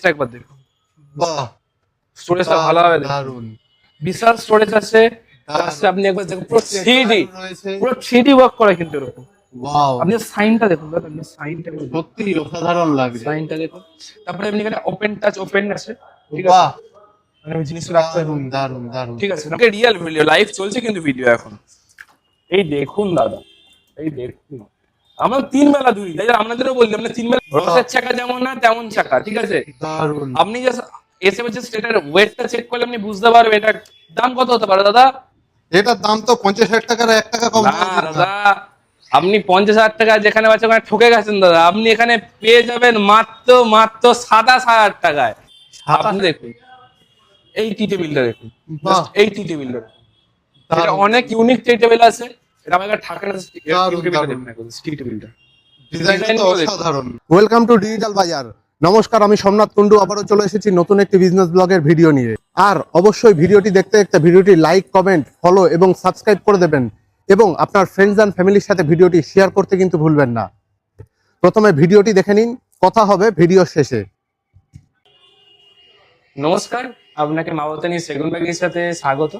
স্পেসটা একবার দেখুন। বাহ, স্টোরেজটা ভালো হবে, দারুন। বিশাল স্টোরেজ আছে। আপনি একবার দেখুন, পুরো 3D, পুরো 3D ওয়ার্ক করা কিন্তু এরকম। ওয়াও, আপনি সাইনটা দেখুন দাদা, আপনি সাইনটা সত্যি অসাধারণ লাগছে। সাইনটা দেখুন। তারপরে আপনি এখানে ওপেন টাচ ওপেন আছে, ঠিক বাহ, আছে, মানে আমি জিনিস রাখতে পারবো। দারুন দারুন দারুন। ঠিক আছে, আমাকে রিয়েল ভিডিও লাইভ চলছে কিন্তু ভিডিও এখন। এই দেখুন দাদা, এই দেখুন, আমরা 3 বেলা ধুই, তাই আপনাদেরও বললাম না 3 বেলা। রসের চাকা যেমন না তেমন চাকা, ঠিক আছে। দারুন। আপনি জাস্ট এসে বলছে এটার ওয়েটটা চেক করলে আপনি বুঝতে পারবেন এটার দাম কত হতে পারে দাদা। এটার দাম তো 50,000 টাকার 1 টাকা কম না হবে না। দাদা, আপনি 50,000 টাকা যেখানে পাচ্ছেন ওখানে ঠকে গেছেন দাদা। আপনি এখানে পেয়ে যাবেন মাত্র 27,000 টাকায়। আপনি দেখুন এই টি টেবিলটা দেখুন, বাহ, এই টি টেবিলটা, এটা অনেক ইউনিক টি টেবিল আছে। এটা আমাকে ঠাকুরের টি টেবিলটা ডিজাইনটা তো অসাধারণ। ওয়েলকাম টু ডিজিটাল বাজার। নমস্কার, আমি সোমনাথ কুন্ডু আবারও চলে এসেছি নতুন একটি বিজনেস ব্লগের ভিডিও নিয়ে। আর অবশ্যই ভিডিওটি দেখতে দেখতে ভিডিওটি লাইক, কমেন্ট, ফলো এবং সাবস্ক্রাইব করে দেবেন এবং আপনার ফ্রেন্ডস এন্ড ফ্যামিলির সাথে ভিডিওটি শেয়ার করতে কিন্তু ভুলবেন না। প্রথমে ভিডিওটি দেখে নিন, কথা হবে ভিডিও শেষে। নমস্কার, আপনাকে মাওতানি সেগুন ব্যাগের সাথে স্বাগত।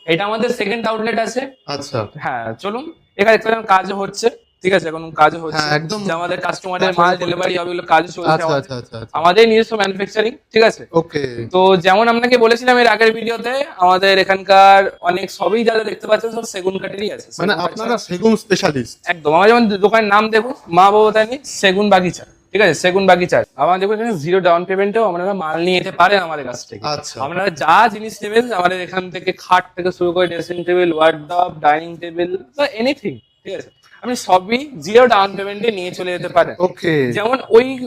এটা আমাদের সেকেন্ড আউটলেট আছে। আচ্ছা, হ্যাঁ চলুন, এখানে দেখতে পাচ্ছেন কাজ হচ্ছে, ঠিক আছে, এখন কাজ হচ্ছে। হ্যাঁ, একদম। যে আমাদের কাস্টমারের মাল ডেলিভারি হবে, এগুলো কাজ চলছে। আচ্ছা আচ্ছা আচ্ছা আচ্ছা, আমাদের নিজস্ব ম্যানুফ্যাকচারিং, ঠিক আছে। ওকে। তো যেমন আপনাকে বলেছিলাম এর আগের ভিডিওতে, আমাদের এখানকার অনেক সবই যারা দেখতে পাচ্ছেন সব সেগুন কাঠেরই আছে। মানে আপনারা সেগুন স্পেশালিস্ট। একদম, আমার যেমন দোকানের নাম দেখুন, মা বাবাতানি সেগুন বাগিচা, ঠিক আছে, সেগুন বাগিচা। আমার দেখুন এখানে 0 ডাউন পেমেন্টেও আপনারা মাল নিয়ে যেতে পারেন আমাদের কাছ থেকে। আচ্ছা, আপনারা যা জিনিস নেবেন আমাদের এখান থেকে, খাট থেকে শুরু করে dressing table, wardrobe, dining table বা এনিথিং, ঠিক আছে, আপনি সবই 0 ডাউন পেমেন্টে নিয়ে চলে যেতে পারেন। ওকে। যেমন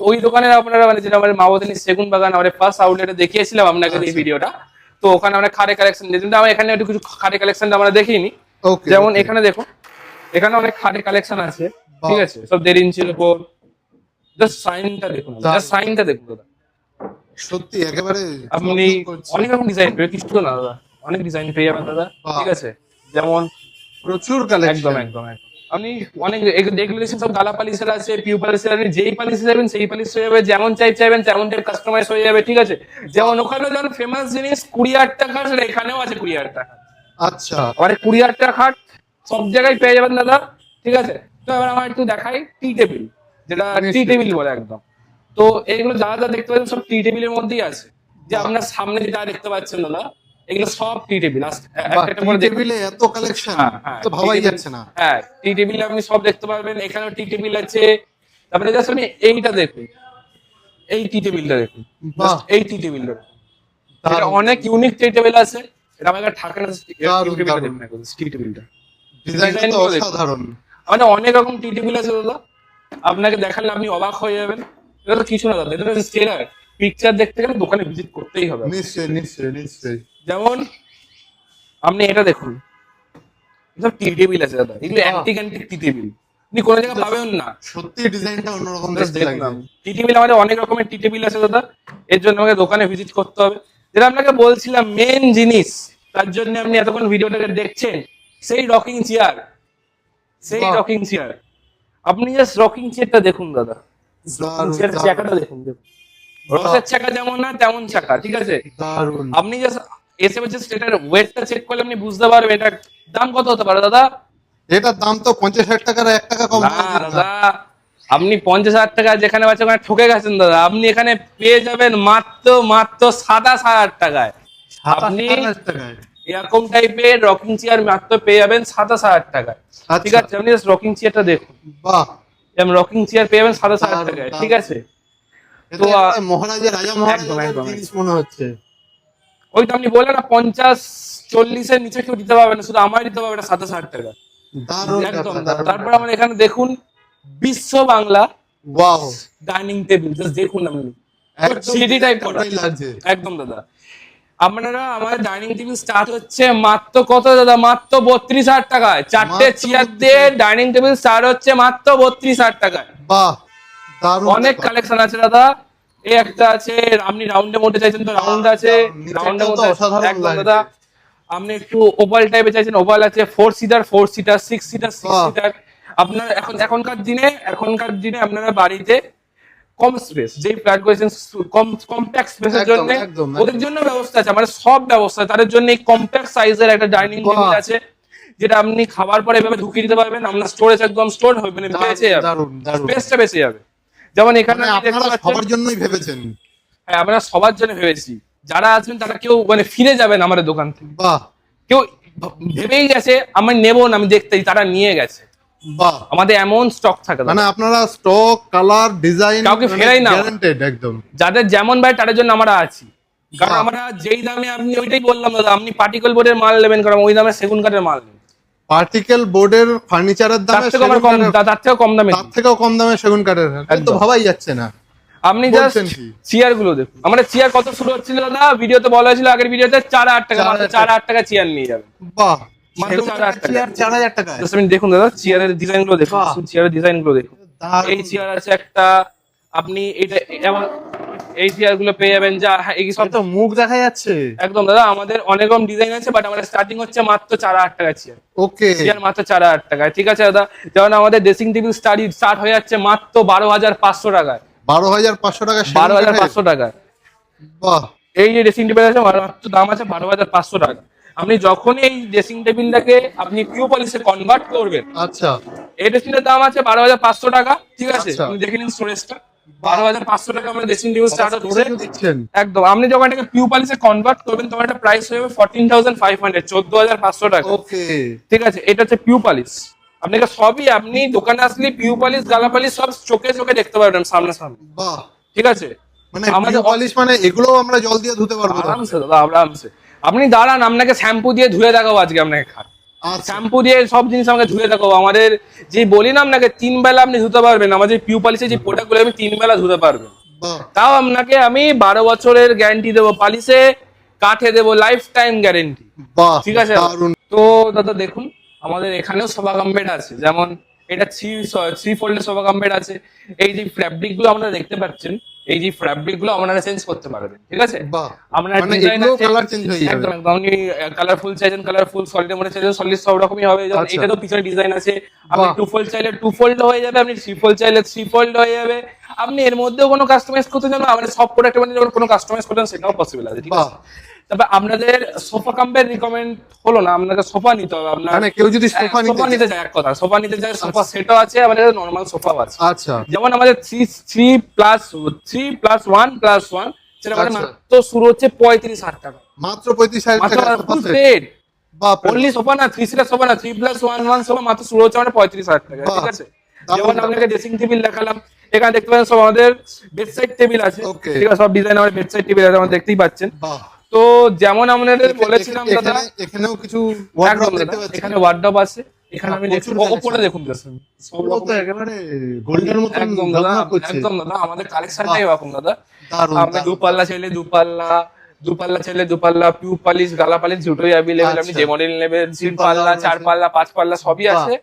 ওই দোকানের আপনারা, মানে যেটা আমাদের মাওতানি সেগুন বাগান, আমাদের ফার্স্ট আউটলেটে দেখিয়েছিলাম আপনাকে এই ভিডিওটা। তো ওখানে আমরা খাটে কালেকশন দিয়েছি, আমরা এখানে একটু কিছু খাটে কালেকশনটা আমরা দেখিনি। ওকে, যেমন এখানে দেখুন, এখানে অনেক খাটে কালেকশন আছে, ঠিক আছে, সব 1.5 ইঞ্চির উপর। জাস্ট সাইনটা দেখুন, জাস্ট সাইনটা দেখুন দাদা। সত্যি একেবারে আপনি ঝকঝক করছে। অনেক রকম ডিজাইন পেয়ে, কিছু না দাদা, অনেক ডিজাইন পেয়ে যাবেন দাদা, ঠিক আছে। যেমন প্রচুর কালেকশন। একদম একদম একদম, আপনি অনেক এগুলো সব গালা পালিশের আছে, পিউ পালিশের, আপনি যেই পালিশ চাইবেন সেই পালিশ হয়ে যাবে, যেমন চাইবেন তেমন টাইপ কাস্টমাইজ হয়ে যাবে, ঠিক আছে। যেমন ওখানে যেমন ফেমাস জিনিস 20,000 টাকা, এখানেও আছে 20,000 টাকা। আচ্ছা, আবার 20,000 টাকা খাট সব জায়গায় পেয়ে যাবেন দাদা, ঠিক আছে। তো এবার আমার একটু দেখাই টি টেবিল, যেটা টি টেবিল বলে একদম। তো এইগুলো যা যা দেখতে পাচ্ছেন সব টি টেবিলের মধ্যেই আছে। যে আপনার সামনে যেটা দেখতে পাচ্ছেন দাদা, এগুলো সব টি টেবিল। টেবিলে এত কালেকশন তো ভাবাই যাচ্ছে না। হ্যাঁ, টি টেবিলে আপনি সব দেখতে পারবেন। এখানেও টি টেবিল আছে। তারপরে জাস্ট আপনি এইটা দেখুন, এই টি টেবিলটা দেখুন, বাহ, এই টি টেবিলটা, এটা অনেক ইউনিক টি টেবিল আছে। এটা আমাকে ঠাকুরের টি টেবিলটা, ডিজাইনটা তো অসাধারণ। মানে অনেক রকম টি টেবিল আছে দাদা, আপনাকে দেখালে আপনি অবাক হয়ে যাবেন। এটা তো কিছু না দাদা, এটা স্টেলার পিকচার দেখতে গেলে দোকানে ভিজিট করতেই হবে। নিশ্চয়ই নিশ্চয়ই নিশ্চয়ই। যেমন আপনি এটা দেখুন, সব টি টেবিল আছে দাদা, এগুলো অ্যান্টিক টি টেবিল, আপনি কোনো জায়গায় পাবেন না। সত্যি ডিজাইনটা অন্যরকম দেখতে লাগছে। টি টেবিল আমাদের অনেক রকমের টি টেবিল আছে দাদা, এর জন্য আমাকে দোকানে ভিজিট করতে হবে। যেটা আপনাকে বলছিলাম মেন জিনিস, তার জন্য আপনি এতক্ষণ ভিডিওটাকে দেখছেন, সেই রকিং চেয়ার, সেই রকিং চেয়ার। আপনি জাস্ট রকিং চেয়ারটা দেখুন দাদা, চাকাটা দেখুন, রসের চাকা যেমন না তেমন চাকা, ঠিক আছে। দারুন। আপনি জাস্ট এসে বলছে এটার ওয়েটটা চেক করলে আপনি বুঝতে পারবেন এটার দাম কত হতে পারে দাদা। এটার দাম তো 50,000 টাকার 1 টাকা কম না হবে না। দাদা, আপনি 50,000 টাকা যেখানে পাচ্ছেন ওখানে ঠকে গেছেন দাদা। আপনি এখানে পেয়ে যাবেন মাত্র 27,000 টাকায়। আপনি 27,000 টাকায় এরকম টাইপের রকিং চেয়ার মাত্র পেয়ে যাবেন 27,000 টাকায়, ঠিক আছে। আপনি জাস্ট রকিং চেয়ারটা দেখুন, বাহ, যেমন রকিং চেয়ার পেয়ে যাবেন 27,000 টাকায়, ঠিক আছে। তো মহারাজা রাজা মহারাজা জিনিস মনে হচ্ছে। ওই তো আপনি বললেন না 50-40 এর নিচে কেউ দিতে পারবে না, শুধু আমার দিতে পারবে না 27,000 টাকা। দারুন একদম। দারুন। তারপর আমার এখানে দেখুন বিশ্ব Bangla wow, dining table, just দেখুন আপনি, সিডি টাইপ করা লাগছে একদম দাদা। আপনারা আমাদের ডাইনিং টেবিল স্টার্ট হচ্ছে মাত্র কত দাদা, মাত্র 32,000 টাকায়। 4টে চেয়ার দিয়ে ডাইনিং টেবিল স্টার্ট হচ্ছে মাত্র 32,000 টাকায়। বাহ, দারুন। অনেক কালেকশন আছে দাদা, এই একটা আছে, আপনি রাউন্ডের মধ্যে চাইছেন তো রাউন্ড আছে, রাউন্ডের মধ্যে একদম দাদা। আপনি একটু ওভাল টাইপে চাইছেন, ওভাল আছে, 4 সিটার 6 সিটার 6 সিটার। আপনার এখনকার দিনে আপনারা বাড়িতে কম স্পেস, যেই ফ্ল্যাট করেছেন কম্প্যাক্ট স্পেসের একদম, জন্য একদম, ওদের জন্য ব্যবস্থা আছে, মানে সব ব্যবস্থা তাদের জন্য। কম্প্যাক্ট সাইজের একটা ডাইনিং টেবিল বাহ। আছে, যেটা আপনি খাবার পরে এভাবে ঢুকিয়ে দিতে পারবেন, আপনার স্টোরেজ একদম স্টোর হবে, মানে বেঁচে যাবে, দারুণ দারুণ। স্পেসটা বেঁচে যাবে। যেমন এখানে মানে আপনি দেখতে আপনারা পাচ্ছেন, সবার জন্যই ভেবেছেন। হ্যাঁ আমরা সবার জন্য ভেবেছি, যারা আসবেন তারা কেউ মানে ফিরে যাবেন আমাদের দোকান থেকে, বাহ কেউ ভেবেই গেছে আমি নেবো না, আমি দেখতেই তারা নিয়ে গেছে। বাহ। আমাদের এমন স্টক থাকে দাদা। মানে আপনারা স্টক, কালার, ডিজাইন কাউকে ফেরাই না। গ্যারান্টেড একদম। যাদের যেমন ভাই তাদের জন্য আমরা আছি, কারণ বাহ। আমরা যেই দামে, আপনি ওইটাই বললাম দাদা, আপনি পার্টিকল বোর্ডের মাল নেবেন কারণ ওই দামে সেগুন কাঠের মাল নেবেন, পার্টিকেল বোর্ডের ফার্নিচারের তার দামে থেকে আমরা কম, তার থেকেও কম দামে তার থেকেও কম দামে সেগুন কাঠের, তো একদম। ভাবাই যাচ্ছে না। আপনি জাস্ট বলছেন কি? চেয়ার গুলো দেখুন, আমাদের চেয়ার কত শুরু হচ্ছিল দাদা, ভিডিওতে বলা হয়েছিল আগের ভিডিওতে 4,000 টাকা, মাত্র 4,000 টাকা চেয়ার নিয়ে যাবেন, বাহ। মাত্র 4,000 টাকা। 4000 টাকায়। Just আপনি দেখুন দাদা চেয়ারের ডিজাইন গুলো দেখুন, বাহ। চেয়ারের ডিজাইন গুলো দেখুন। দারুণ। এই চেয়ার আছে একটা, আপনি এটা এমন এই চেয়ার গুলো পেয়ে যাবেন, যা হ্যাঁ, এই সব তো মুখ দেখা যাচ্ছে। একদম দাদা, আমাদের অনেক রকম ডিজাইন আছে, বাট আমাদের স্টার্টিং হচ্ছে মাত্র 4,000 টাকা চেয়ার, ওকে। চেয়ার মাত্র 4,000 টাকায়, ঠিক আছে দাদা। যেমন আমাদের ড্রেসিং টেবিল স্টার্ট হয়ে যাচ্ছে মাত্র 12,500 টাকায়, 12,500 টাকা সেগুন কাঠের? 12,500 টাকায়। বাহ। এই যে ড্রেসিং টেবিল আছে মাত্র দাম আছে 12,500 টাকা। আপনি যখনই এই ড্রেসিং টেবিলটাকে আপনি পিউ পলিশে কনভার্ট করবেন, আচ্ছা। এই ড্রেসিংটার দাম আছে 12,500 টাকা, ঠিক আছে। আচ্ছা। আপনি দেখে নিন স্টোরেজটা, 12,500 টাকা আমরা ড্রেসিং টেবিল স্টার্ট হচ্ছে স্টোরেজও দিচ্ছেন? একদম। আপনি যখন এটাকে পিউ পলিশে কনভার্ট করবেন তখন এটা প্রাইস হয়ে যাবে 14,500, 14,500 টাকা, ওকে। ঠিক আছে। এটা হচ্ছে পিউ পলিশ, আপনাকে সবই, আপনি দোকানে আসলে পিউ পলিশ, গালা পলিশ সব চোখে চোখে দেখতে পারবেন সামনাসামনি, বাহ। ঠিক আছে। মানে আমাদের পিউ পলিশ মানে এগুলো আমরা জল দিয়ে ধুতে পারবো তো? আরামসে দাদা, আরামসে। আপনি দাঁড়ান, আপনাকে শ্যাম্পু দিয়ে ধুয়ে দেখাবো আজকে, আপনাকে খান আচ্ছা। শ্যাম্পু দিয়ে সব জিনিস আমাকে ধুয়ে দেখাবো। আমাদের যে বলি না আপনাকে 3 বেলা আপনি ধুতে পারবেন, আমাদের পিউ পলিশের যে প্রোডাক্ট গুলো আপনি 3 বেলা ধুতে পারবেন, বাহ। তাও আপনাকে আমি 12 বছরের গ্যারান্টি দেবো, পালিশে কাঠে দেবো লাইফ টাইম গ্যারান্টি, বাহ। ঠিক আছে। দারুণ। তো দাদা দেখুন, আমাদের এখানেও সোফা কাম বেড আছে, যেমন এটা থ্রি ফোল্ডের সোফা কাম বেড আছে। এই যে ফ্যাব্রিক গুলো আপনারা দেখতে পাচ্ছেন, এই যে ফ্যাব্রিক গুলো আপনারা চেঞ্জ করতে পারবেন, ঠিক আছে। বাহ। আপনার মানে ডিজাইন এগুলো আছে, কালার চেঞ্জ হয়ে যাবে? একদম একদম। আপনি কালারফুল চাইছেন কালারফুল, সলিডের মধ্যে চাইছেন সলিড, সব রকমই হবে। যেমন আচ্ছা। এটা তো পিছনে ডিজাইন আছে, আপনি বাহ। 2 ফোল্ড চাইলে 2 ফোল্ড হয়ে যাবে, আপনি 3 ফোল্ড চাইলে 3 ফোল্ড হয়ে যাবে। আপনি এর মধ্যেও কোনো কাস্টমাইজ করতে চান, আমাদের সব প্রোডাক্টের মধ্যে যখন কোনো কাস্টমাইজ করতেন সেটাও পসিবল আছে, ঠিক বাহ। আছে। তবে আপনাদের সোফা কাম্পের রিকমেন্ড হলো না, আপনাকে সোফা নিতে হবে। আপনার মানে কেউ যদি সোফা নিতে চায়, এক কথা সোফা নিতে চায়, সোফা সেটও আছে, আমাদের নরমাল সোফাও আছে। আচ্ছা। যেমন আমাদের 3+1+1 সেটা মানে আচ্ছা। মাত্র শুরু হচ্ছে 35,000 টাকা, মাত্র 35,000 মাত্র টাকা ফুল সেট। বাপ রে। অনলি সোফা না, 3 সিটার সোফা না, 3+1 সোফা মাত্র শুরু হচ্ছে আমাদের 35,000 টাকা, বাহ। ঠিক আছে। দারুণ, যেমন দারুণ। আপনাকে ড্রেসিং টেবিল দেখালাম, এখানে দেখতে পাচ্ছেন সব আমাদের বেডসাইড টেবিল আছে, Okay. ঠিক আছে। সব ডিজাইন আমাদের বেডসাইড টেবিল আছে, আমাদের দেখতেই পাচ্ছেন। বাহ। তো যেমন আমাদের বলেছিলাম দাদা, এখানেও কিছু একদম ওয়ার্ড্রপ দাদা, দেখতে পাচ্ছি। এখানে ওয়ার্ডরোব আছে, এখানে আমি দেখছি প্রচুর ওপরে দেখুন দেখুন সব ওগুলো তো রকম। একেবারে গোল্ডের মতন একদম দাদা, ঝলমল করছে। একদম দাদা, আমাদের কালেকশনটাই এরকম দাদা। দারুণ, আপনি দারুণ। দুপাল্লা চাইলে দুপাল্লা চাইলে দুপাল্লা, পিউ পালিশ, গালা পালিশ দুটোই অ্যাভেলেবেল। আপনি আচ্ছা। যে মডেল নেবেন, 3 পাল্লা, পাল্লা, 4 পাল্লা, 5 পাল্লা সবই বাহ। আছে।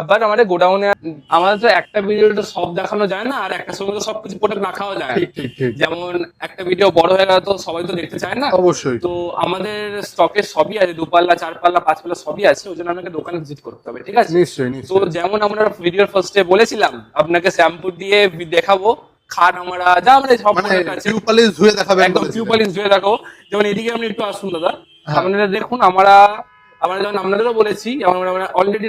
বাট আমাদের গোডাউনে, আমাদের তো একটা ভিডিওতে সব দেখানো যায় না, আর একটা সময় তো সবকিছু প্রোডাক্ট রাখাও যায় না। ঠিক ঠিক ঠিক। যেমন একটা ভিডিও বড় হয়ে গেল তো সবাই তো দেখতে চায় না, অবশ্যই। তো আমাদের স্টকে সবই আছে, দুপাল্লা, 4 পাল্লা, 5 পাল্লা সবই আছে। ওই জন্য আপনাকে দোকানে ভিজিট করতে হবে, ঠিক আছে। নিশ্চয়ই তো নিশ্চয়ই। যেমন আমরা ভিডিওর ফার্স্টে বলেছিলাম, আপনাকে শ্যাম্পু দিয়ে দেখাবো, খাট আমরা যা আমাদের সব মানে product আছে, পিউ পলিশ ধুয়ে দেখাবেন একদম বলেছিলেন। পিউ পলিশ ধুয়ে দেখাবো। যেমন এদিকে আপনি একটু আসুন দাদা, হ্যাঁ। আপনারা দেখুন, আমরা যেমন আপনাদেরও বলেছি, আমরা অলরেডি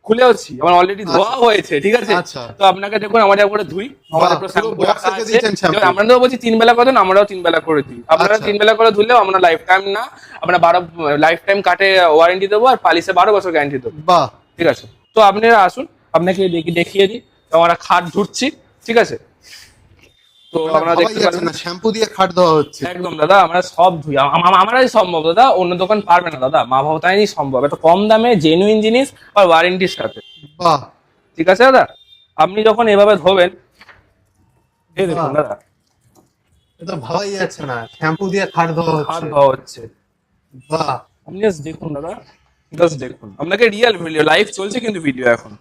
খুলেওছি, আমার অলরেডি ধোয়া হয়েছে, ঠিক আছে। আচ্ছা। তো আপনাকে দেখুন আমাদের উপরে ধুই, আমাদের বাহ, পুরো পুরো শ্যাম্পু box রাখা থেকে আছে। দিয়েছেন shampoo। যেমন আপনাদেরও বলছি 3 বেলা করে দিন, আমরাও 3 বেলা করে দিই। আপনারা আচ্ছা। 3 বেলা করে ধুলেও আমরা লাইফ টাইম না, আমরা 12 লাইফ টাইম কাটে ওয়ারেন্টি দেবো, আর পালিশে 12 বছর গ্যারান্টি দেবো, বাহ। ঠিক আছে। তো আপনারা আসুন, আপনাকে দেখিয়ে দিই। তো আমরা খাট ধুচ্ছি, ঠিক আছে। তো আমরা দেখতে পাচ্ছেন না শ্যাম্পু দিয়ে খাট দেওয়া হচ্ছে। একদম দাদা, আমরা সব ধুই, আমরাই সম্ভব দাদা, অন্য দোকান পারবে না দাদা, মা ভবতাই সম্ভব, এত কম দামে জেনুইন জিনিস আর ওয়ারেন্টির সাথে, বাহ। ঠিক আছে দাদা। আপনি যখন এভাবে ধোবেন, এই দেখুন দাদা, এটা ভাবাই যাচ্ছে না শ্যাম্পু দিয়ে খাট দেওয়া হাত হচ্ছে। ধোয়া হচ্ছে। বাহ। আপনি জাস্ট দেখুন দাদা, জাস্ট দেখুন, আপনাকে রিয়েল ভিডিও লাইভ চলছে কিন্তু ভিডিও এখন,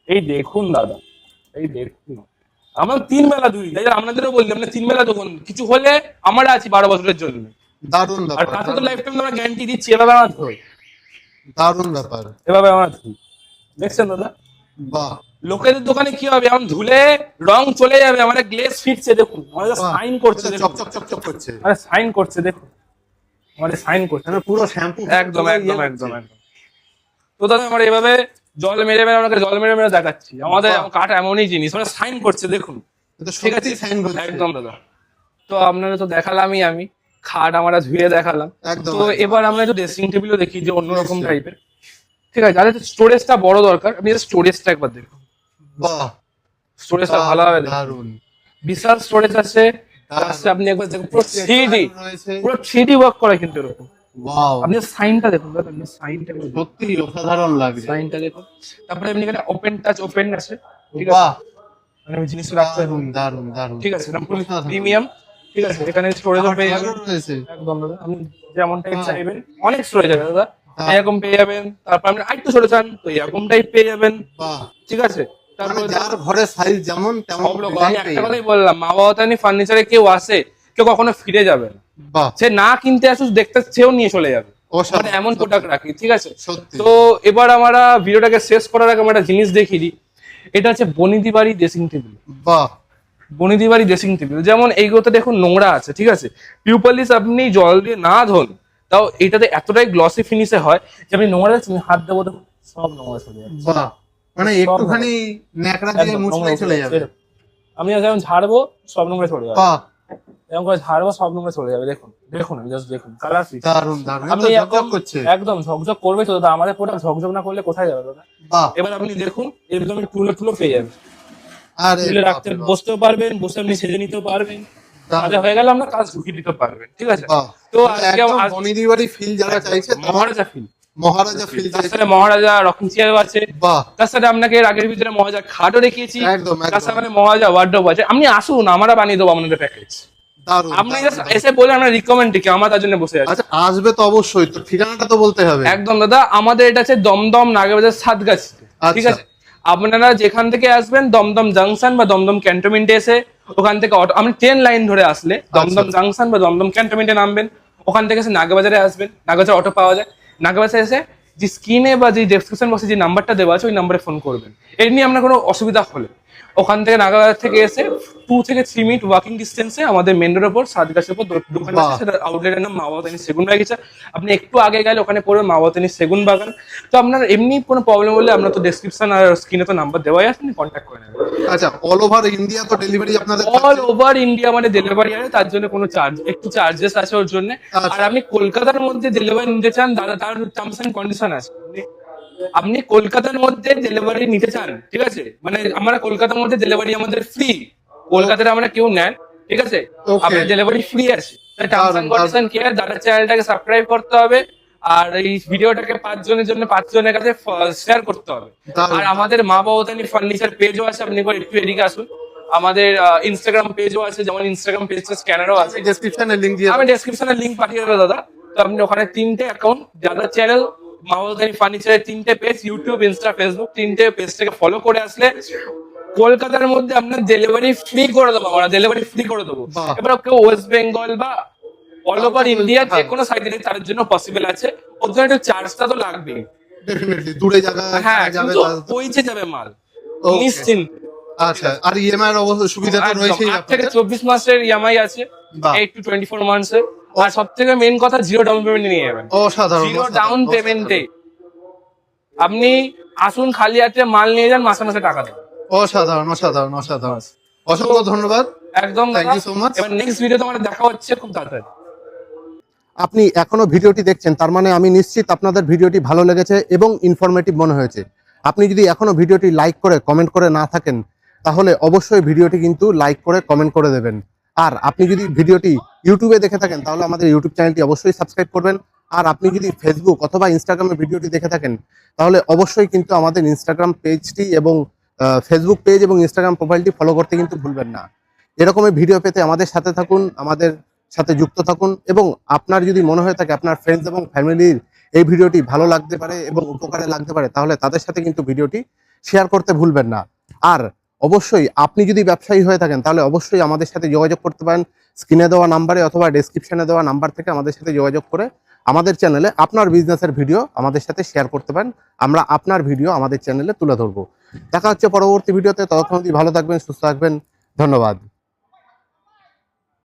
এই দেখুন দাদা, এই দেখুন। আমরা 3 বেলা ধুই, তাই আপনাদেরও বললাম না 3 বেলা দেখুন, কিছু হলে আমরা আছি 12 বছরের জন্য, দারুণ আর ব্যাপার। কাছে তো লাইফ টাইম আমরা গ্যারান্টি দিচ্ছি। এভাবে আমরা ধুই, দারুণ ব্যাপার। এভাবে আমরা ধুই, দেখছেন দাদা। বাহ। লোকেদের দোকানে কি হবে, এখন ধুলে রং চলে যাবে, আমার গ্লেজ ফিটছে দেখুন, আমাদের সাইন করছে দেখুন, চকচক চকচক করছে, আরে সাইন করছে দেখুন, আমাদের সাইন করছে মানে পুরো শ্যাম্পু একদম একদম একদম একদম। তো দাদা আমরা এভাবে জল মেরে মেরে আপনাকে জল মেরে মেরে দেখাচ্ছি, আমাদের বাহ। কাঠ এমনই জিনিস, মানে সাইন করছে দেখুন, ঠিক আছে সাইন করছে একদম দাদা। তো আপনারা তো দেখালামই, আমি খাট আমরা ধুয়ে দেখালাম, একদম, তো একদম। এবার আমরা একটু ড্রেসিং টেবিলও দেখি যে অন্যরকম নিশ্চয়ই। টাইপের, ঠিক আছে, যাদের স্টোরেজটা বড় দরকার, আপনি স্টোরেজটা একবার দেখুন, বাহ, স্টোরেজটা ভালো হবে দেখুন। দারুন, বিশাল স্টোরেজ আছে, দারুন। আছে আপনি একবার দেখুন পুরো থ্রিডি, রয়েছে, পুরো থ্রিডি ওয়ার্ক করা কিন্তু এরকম, ওয়াও, আপনি সাইনটা দেখুন দাদা, আপনি সাইনটা দেখুন, সত্যি অসাধারণ লাগছে, সাইনটা দেখুন। তারপরে আপনি এখানে ওপেন টাচ ওপেন আছে, ঠিক আছে, বাহ, মানে ওই জিনিসটা রাখতে দারুন দারুন দারুন, ঠিক আছে, এটা পুরো অসাধারণ। প্রিমিয়াম, ঠিক আছে, এখানে স্টোরেজও পেয়ে যাবেন রয়েছে, একদম দাদা, আপনি যেমন টাইপ হ্যাঁ। চাইবেন অনেক স্টোরেজ আছে দাদা, হ্যাঁ। এরকম পেয়ে যাবেন, তারপর আপনি আরেকটু ছোট চান তো এরকম টাইপ পেয়ে যাবেন, বাহ, ঠিক আছে, মানে তারপর যার ঘরের সাইজ যেমন তেমন সব রকম, design আমি পেয়ে একটা যাবেন। কথাই বললাম, মা বাবাতানি ফার্নিচারে কেউ আসে কেউ কখনো ফিরে যাবে না, বাহ, সে না কিনতে আসুক দেখতে সেও নিয়ে চলে যাবে, অসাধারণ, মানে এমন সত্যি, প্রোডাক্ট রাখি, ঠিক আছে। সত্যি, তো এবার আমরা ভিডিওটাকে শেষ করার আগে আমরা একটা জিনিস দেখিয়ে দিই, এটা হচ্ছে বনিদি বাড়ি ড্রেসিং টেবিল, বাহ, বনিদি বাড়ি ড্রেসিং টেবিল, যেমন এইগুলোতে দেখুন নোংরা আছে, ঠিক আছে, পিউপলিস আপনি জল দিয়ে না ধোন তাও এটাতে এতটাই গ্লসি ফিনিশে হয় যে আপনি নোংরা দেখছেন, হাত দেবো দেখুন সব নোংরা চলে যাচ্ছে, বাহ, মানে সব একটুখানি ন্যাকড়া দিয়ে একদম মুছলেই নোংরা চলে উঠে যাবে, যাচ্ছে। আমি যেমন ঝাড়বো সব নোংরা চলে যাবে, বাহ, এরকম করে ঝাড়বো সব নোংরা চলে যাবে, দেখুন দেখুন জাস্ট দেখুন কালার ফিট, দারুন দারুন, আপনি এটা একদম ঝকঝক করছে, একদম ঝকঝক করবে তো দাদা, আমাদের প্রোডাক্ট ঝকঝক না করলে কোথায় যাবে দাদা। বাহ, এবার আপনি দেখুন একদম টুলো টুলো পেয়ে যাবেন, আরে তুলে রাখতে বাপরে বাপ, বসতেও পারবেন, বসে আপনি সেজে নিতেও পারবেন, দারুণ। কাজে হয়ে গেলে আমরা কাজ ঢুকিয়ে দিতে পারবেন, ঠিক আছে। বাহ, তো মানে আজকে একদম আজ- বনিদি বাড়ি ফিল যারা চাইছে তারা মহারাজা ফিল, মহারাজা ফিল তার চাইছে, সাথে মহারাজা রকিং চেয়ার আছে, বাহ, তার সাথে আপনাকে এর আগের ভিতরে মহারাজা খাটও দেখিয়েছি, একদম তার একদম, সাথে মহারাজা ওয়ার্ডরোব আছে, আপনি আসুন আমরা বানিয়ে দেবো আপনাদের প্যাকেজ, দারুন আপনি দারুন, just দারুন। এসে বলে আমরা রিকমেন্ড কি আমরা তার জন্য বসে আছি, আচ্ছা আসবে তো অবশ্যই, তো ঠিকানাটা তো বলতে হবে, একদম দাদা, আমাদের এটা হচ্ছে দমদম নাগেবাজার সাতগাছি, ঠিক আচ্ছা। আছে, আপনারা যেখান থেকে আসবেন দমদম জাংশন বা দমদম ক্যান্টনমেন্টে এসে ওখান থেকে অটো, আপনি ট্রেন লাইন ধরে আসলে দমদম জাংশন বা দমদম ক্যান্টনমেন্টে নামবেন, ওখান থেকে এসে নাগবাজারে আসবেন, নাগবাজার অটো পাওয়া যায়, নাগবাজারে এসে যে স্ক্রিনে বা যে ডেসক্রিপশন বক্সে যে নাম্বারটা দেওয়া আছে ওই নাম্বারে ফোন করবেন, এর নিয়ে আপনার কোনো অসুবিধা হলে ওখান থেকে নাগাবাজার থেকে এসে 2 থেকে 3 মিনিট ওয়াকিং ডিস্টেন্সে আমাদের মেন রোডের উপর সাতগাছের উপর দোকান আছে, বাহ। সেটা আউটলেটের নাম মা বাবাতানি সেগুন বাগিচা, আপনি একটু আগে গেলে ওখানে পড়বে মা বাবাতানি সেগুন বাগান। তো আপনার এমনি কোনো প্রবলেম হলে আমরা তো ডেসক্রিপশন আর স্ক্রিনে তো নাম্বার দেওয়াই আছে, আপনি কন্ট্যাক্ট করে নেবেন। আচ্ছা অল ওভার ইন্ডিয়া তো ডেলিভারি আপনাদের অল থাকছে? ওভার ইন্ডিয়া মানে ডেলিভারি আছে, তার জন্য কোনো চার্জ একটু চার্জেস আছে ওর জন্য। আচ্ছা। আর আপনি কলকাতার মধ্যে ডেলিভারি নিতে চান দাদা, তার টার্মস এন্ড কন্ডিশন আছে, আপনি কলকাতার মধ্যে ডেলিভারি নিতে চান, ঠিক আছে, মানে আমরা কলকাতার মধ্যে ডেলিভারি আমাদের ফ্রি, কলকাতায় আমরা কেউ নেন, ঠিক আছে, Okay. আপনার ডেলিভারি ফ্রি আছে, টার্মস এন্ড দারুণ, কন্ডিশন কি আছে, দাদার চ্যানেলটাকে সাবস্ক্রাইব করতে হবে আর এই ভিডিওটাকে 5 জনের জন্য 5 জনের কাছে শেয়ার করতে হবে। দারুণ। আর আমাদের মা বাবাতানি ফার্নিচার পেজও আছে, আপনি একবার একটু এদিকে আসুন, আমাদের ইনস্টাগ্রাম পেজও আছে, যেমন ইনস্টাগ্রাম পেজটা স্ক্যানারও আছে, ডেসক্রিপশনে লিংক দিয়ে আমি ডেসক্রিপশনে লিংক পাঠিয়ে দেবো দাদা। তো আপনি ওখানে 3টে অ্যাকাউন্ট, দাদার চ্যানেল, মা বাবাতানি ফার্নিচারের 3টে পেজ, ইউটিউব ইনস্টা ফেসবুক 3টে পেজ থেকে ফলো করে আসলে কলকাতার মধ্যে আপনার ডেলিভারি ফ্রি করে দেবো, আমরা ডেলিভারি ফ্রি করে দেবো। বাহ। এবার কেউ ওয়েস্ট বেঙ্গল বা অল ওভার ইন্ডিয়া যে কোনো সাইডে তার জন্য পসিবল আছে, ওর জন্য একটু চার্জটা তো লাগবেই, ডেফিনেটলি দূরে জায়গা হ্যাঁ, যাবে কিন্তু তাহলে তো- পৌঁছে যাবে মাল Okay. নিশ্চিন্ত। আচ্ছা আর ইএমআই এর অবস্থা সুবিধা তো একদম, রয়েছেই 8 থেকে আপনাদের? 24 মাসের ইএমআই আছে, বাহ। 8 to 24 মান্থসের। আর সব থেকে মেন কথা, জিরো ডাউন পেমেন্ট নিয়ে যাবেন, অসাধারণ, জিরো অসাধারণ, ডাউন অসাধারণ। পেমেন্টে আপনি আসুন, খালি হাতে মাল নিয়ে যান, মাসে মাসে টাকা দেবেন, অসাধারণ অসাধারণ অসাধারণ, অসংখ্য ধন্যবাদ। একদম। Thank you so much. এবার নেক্সট ভিডিও তোমার দেখা হচ্ছে খুব তাড়াতাড়ি। আপনি এখনো ভিডিওটি দেখছেন, তার মানে আমি নিশ্চিত আপনাদের ভিডিওটি ভালো লেগেছে এবং ইনফরমেটিভ মনে হয়েছে। আপনি যদি এখনো ভিডিওটি লাইক করে কমেন্ট করে না থাকেন, তাহলে অবশ্যই ভিডিওটি কিন্তু লাইক করে কমেন্ট করে দেবেন। আর আপনি যদি ভিডিওটি ইউটিউবে দেখে থাকেন, তাহলে আমাদের ইউটিউব চ্যানেলটি অবশ্যই সাবস্ক্রাইব করবেন। আর আপনি যদি ফেসবুক অথবা ইনস্টাগ্রামে ভিডিওটি দেখে থাকেন, তাহলে অবশ্যই কিন্তু আমাদের ইনস্টাগ্রাম পেজটি এবং ফেসবুক পেজ এবং ইনস্টাগ্রাম প্রোফাইলটি ফলো করতে কিন্তু ভুলবেন না। এরকমের ভিডিও পেতে আমাদের সাথে থাকুন, আমাদের সাথে যুক্ত থাকুন, এবং আপনার যদি মনে হয়ে থাকে আপনার ফ্রেন্ডস এবং ফ্যামিলির এই ভিডিওটি ভালো লাগতে পারে এবং উপকারে লাগতে পারে, তাহলে তাদের সাথে কিন্তু ভিডিওটি শেয়ার করতে ভুলবেন না। আর অবশ্যই আপনি যদি ব্যবসায়ী হয়ে থাকেন, তাহলে অবশ্যই আমাদের সাথে যোগাযোগ করতে পারেন স্ক্রিনে দেওয়া নাম্বারে অথবা ডেসক্রিপশনে দেওয়া নাম্বার থেকে আমাদের সাথে যোগাযোগ করে আমাদের চ্যানেলে আপনার বিজনেসের ভিডিও আমাদের সাথে শেয়ার করতে পারেন, আমরা আপনার ভিডিও আমাদের চ্যানেলে তুলে ধরবো। দেখা হচ্ছে পরবর্তী ভিডিওতে, ততক্ষণ অবধি ভালো থাকবেন, সুস্থ থাকবেন, ধন্যবাদ।